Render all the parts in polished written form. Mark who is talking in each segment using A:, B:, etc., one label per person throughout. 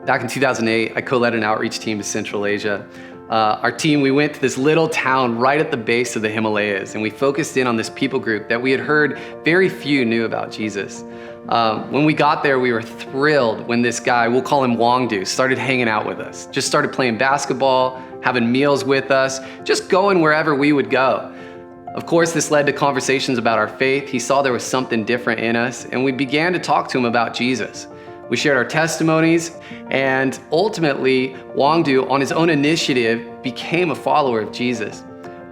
A: Back in 2008, I co-led an outreach team to Central Asia. Our team, we went to this little town right at the base of the Himalayas, and we focused in on this people group that we had heard very few knew about Jesus. When we got there, we were thrilled when this guy, we'll call him Wangdu, started hanging out with us. Just started playing basketball, having meals with us, just going wherever we would go. Of course, this led to conversations about our faith. He saw there was something different in us, and we began to talk to him about Jesus. We shared our testimonies, and ultimately, Wangdu, on his own initiative, became a follower of Jesus.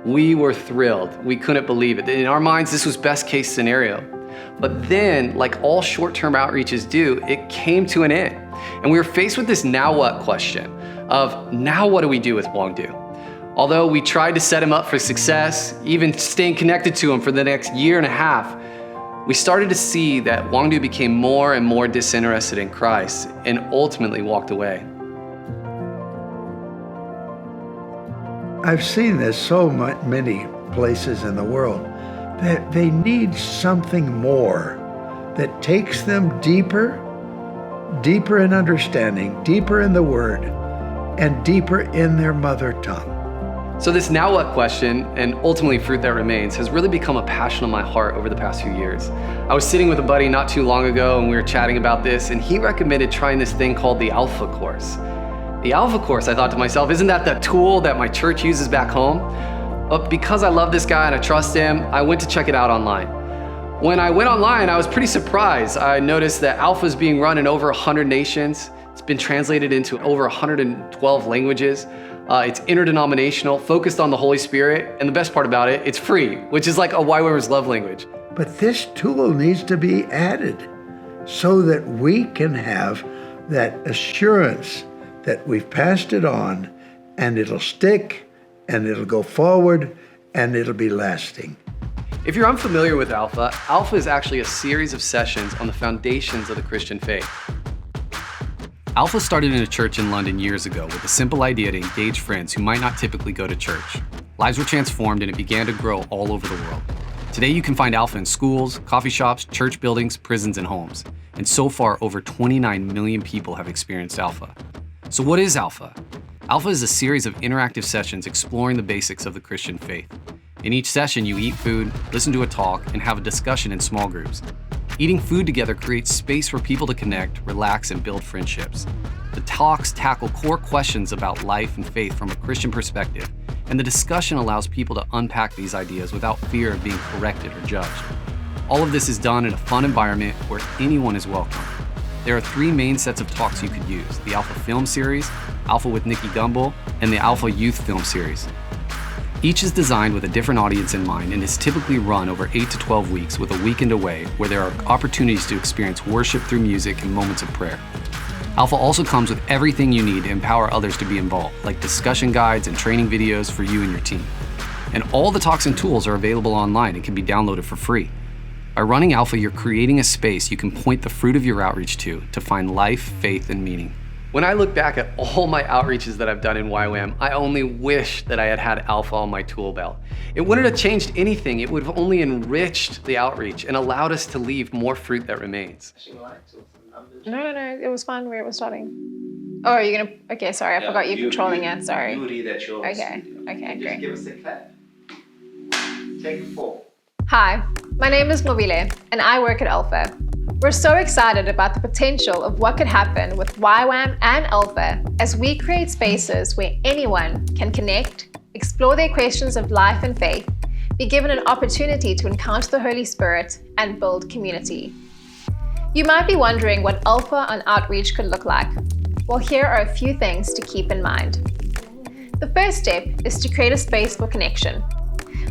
A: We were thrilled. We couldn't believe it. In our minds, this was best case scenario. But then, like all short-term outreaches do, it came to an end. And we were faced with this now what question of, now what do we do with Wangdu? Although we tried to set him up for success, even staying connected to him for the next year and a half, we started to see that Wangdu became more and more disinterested in Christ and ultimately walked away.
B: I've seen this so many places in the world that they need something more that takes them deeper in understanding, deeper in the Word, and deeper in their mother tongue.
A: So this now what question, and ultimately fruit that remains, has really become a passion of my heart over the past few years. I was sitting with a buddy not too long ago and we were chatting about this, and he recommended trying this thing called the Alpha course. The Alpha course, I thought to myself, isn't that the tool that my church uses back home? But because I love this guy and I trust him, I went to check it out online. When I went online, I was pretty surprised. I noticed that Alpha is being run in over 100 nations. It's been translated into over 112 languages. It's interdenominational, focused on the Holy Spirit, and the best part about it, it's free, which is like a YWAM's love language.
B: But this tool needs to be added so that we can have that assurance that we've passed it on and it'll stick and it'll go forward and it'll be lasting.
A: If you're unfamiliar with Alpha, Alpha is actually a series of sessions on the foundations of the Christian faith. Alpha started in a church in London years ago with a simple idea to engage friends who might not typically go to church. Lives were transformed and it began to grow all over the world. Today you can find Alpha in schools, coffee shops, church buildings, prisons, and homes. And so far, over 29 million people have experienced Alpha. So what is Alpha? Alpha is a series of interactive sessions exploring the basics of the Christian faith. In each session, you eat food, listen to a talk, and have a discussion in small groups. Eating food together creates space for people to connect, relax, and build friendships. The talks tackle core questions about life and faith from a Christian perspective, and the discussion allows people to unpack these ideas without fear of being corrected or judged. All of this is done in a fun environment where anyone is welcome. There are 3 main sets of talks you could use: the Alpha Film Series, Alpha with Nikki Gumbel, and the Alpha Youth Film Series. Each is designed with a different audience in mind and is typically run over 8 to 12 weeks with a weekend away where there are opportunities to experience worship through music and moments of prayer. Alpha also comes with everything you need to empower others to be involved, like discussion guides and training videos for you and your team. And all the talks and tools are available online and can be downloaded for free. By running Alpha, you're creating a space you can point the fruit of your outreach to find life, faith, and meaning. When I look back at all my outreaches that I've done in YWAM, I only wish that I had had Alpha on my tool belt. It wouldn't have changed anything. It would have only enriched the outreach and allowed us to leave more fruit that remains.
C: No, it was fun where it was starting. Oh, are you gonna, okay, sorry, I forgot you controlling it, sorry.
D: You read at yours.
C: Okay, great.
D: Just give us a clap. Take 4.
C: Hi, my name is Mobile, and I work at Alpha. We're so excited about the potential of what could happen with YWAM and Alpha as we create spaces where anyone can connect, explore their questions of life and faith, be given an opportunity to encounter the Holy Spirit, and build community. You might be wondering what Alpha on outreach could look like. Well, here are a few things to keep in mind. The first step is to create a space for connection.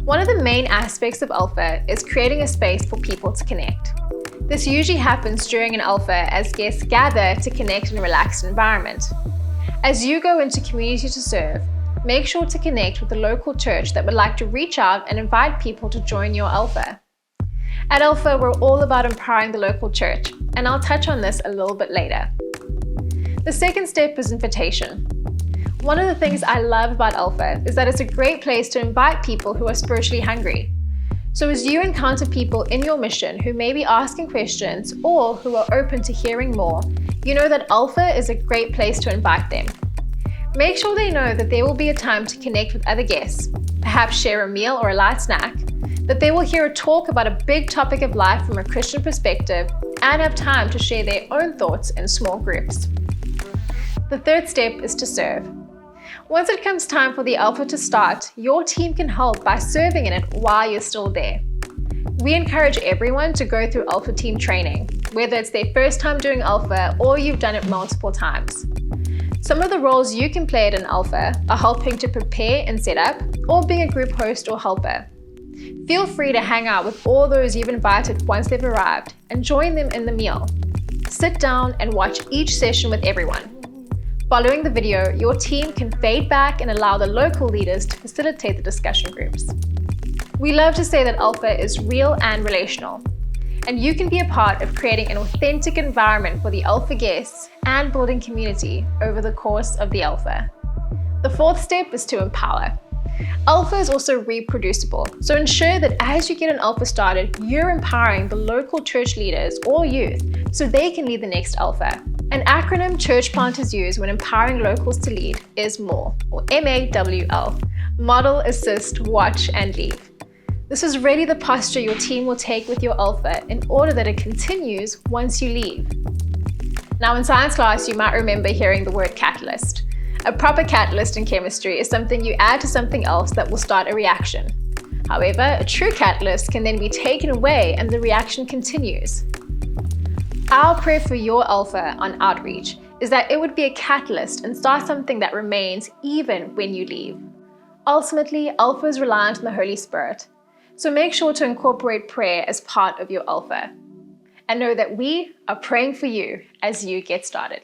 C: One of the main aspects of Alpha is creating a space for people to connect. This usually happens during an Alpha as guests gather to connect in a relaxed environment. As you go into community to serve, make sure to connect with the local church that would like to reach out and invite people to join your Alpha. At Alpha, we're all about empowering the local church, and I'll touch on this a little bit later. The second step is invitation. One of the things I love about Alpha is that it's a great place to invite people who are spiritually hungry. So as you encounter people in your mission who may be asking questions or who are open to hearing more, you know that Alpha is a great place to invite them. Make sure they know that there will be a time to connect with other guests, perhaps share a meal or a light snack, that they will hear a talk about a big topic of life from a Christian perspective, and have time to share their own thoughts in small groups. The third step is to serve. Once it comes time for the Alpha to start, your team can help by serving in it while you're still there. We encourage everyone to go through Alpha team training, whether it's their first time doing Alpha or you've done it multiple times. Some of the roles you can play at an Alpha are helping to prepare and set up, or being a group host or helper. Feel free to hang out with all those you've invited once they've arrived and join them in the meal. Sit down and watch each session with everyone. Following the video, your team can fade back and allow the local leaders to facilitate the discussion groups. We love to say that Alpha is real and relational, and you can be a part of creating an authentic environment for the Alpha guests and building community over the course of the Alpha. The fourth step is to empower. Alpha is also reproducible, so ensure that as you get an Alpha started, you're empowering the local church leaders or youth so they can lead the next Alpha. An acronym church planters use when empowering locals to lead is MAWL, or MAWL, Model, Assist, Watch, and Lead. This is really the posture your team will take with your Alpha in order that it continues once you leave. Now in science class, you might remember hearing the word catalyst. A proper catalyst in chemistry is something you add to something else that will start a reaction. However, a true catalyst can then be taken away and the reaction continues. Our prayer for your Alpha on outreach is that it would be a catalyst and start something that remains even when you leave. Ultimately, Alpha is reliant on the Holy Spirit, so make sure to incorporate prayer as part of your Alpha. And know that we are praying for you as you get started.